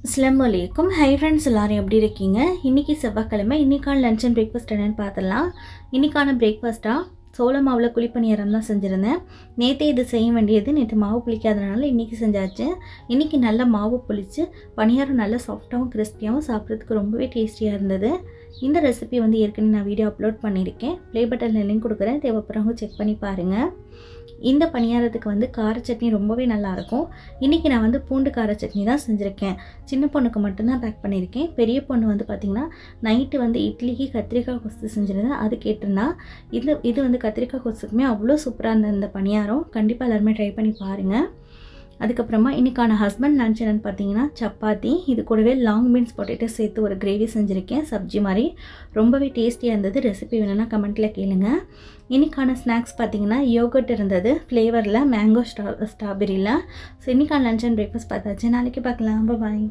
அஸ்ஸலாமு அலைக்கும். Hi friends, எல்லாரும் எப்படி இருக்கீங்க? இன்றைக்கி செவ்வாய்க்கிழமை. இன்றைக்கான லன்ச் அண்ட் பிரேக்ஃபாஸ்ட் என்னென்னு பார்த்துடலாம். இன்றைக்கான பிரேக்ஃபாஸ்ட்டாக சோள மாவில் குழிப்பணியாரம் தான் செஞ்சுருந்தேன். நேற்றே இது செய்ய வேண்டியது, நேற்று மாவு புளிக்காதனால இன்றைக்கி செஞ்சாச்சு. இன்றைக்கி நல்லா மாவு புளித்து பணியாரம் நல்லா சாஃப்டாகவும் கிறிஸ்பியாகவும் சாப்பிட்றதுக்கு ரொம்பவே டேஸ்டியாக இருந்தது. இந்த ரெசிபி ஏற்கனவே நான் வீடியோ அப்லோட் பண்ணியிருக்கேன். ப்ளே பட்டனில் லிங்க் கொடுக்குறேன், தேவைப்படுறவங்க செக் பண்ணி பாருங்கள். இந்த பணியாரத்துக்கு கார சட்னி ரொம்பவே நல்லாயிருக்கும். இன்றைக்கி நான் பூண்டு கார சட்னி தான் செஞ்சுருக்கேன். சின்ன பொண்ணுக்கு மட்டும்தான் பேக் பண்ணியிருக்கேன். பெரிய பொண்ணு பார்த்திங்கன்னா நைட்டு இட்லிக்கு கத்திரிக்காய் கொசு செஞ்சுருந்தேன். அது கேட்டிருந்தா. இது கத்திரிக்காய் கொசுக்குமே அவ்வளோ சூப்பராக இருந்த இந்த பணியாரம். கண்டிப்பாக எல்லாருமே ட்ரை பண்ணி பாருங்கள். அதுக்கப்புறமா இன்றைக்கான ஹஸ்பண்ட் லன்ச் என்னென்னு பார்த்தீங்கன்னா சப்பாத்தி, இது கூடவே லாங் பீன்ஸ் பொட்டேட்டோ சேர்த்து ஒரு கிரேவி செஞ்சுருக்கேன், சப்ஜி மாதிரி. ரொம்பவே டேஸ்டியாக இருந்தது. ரெசிபி வேணும்னா கமெண்ட்டில் கேளுங்க. இன்றைக்கான ஸ்நாக்ஸ் பார்த்தீங்கன்னா யோகர்ட் இருந்தது ஃப்ளேவரில், மேங்கோ ஸ்ட்ராபெரியில். ஸோ இன்றைக்கான லன்ச் அண்ட் பிரேக்ஃபாஸ்ட் பார்த்தாச்சு. நாளைக்கு பார்க்கலாம். பாய்.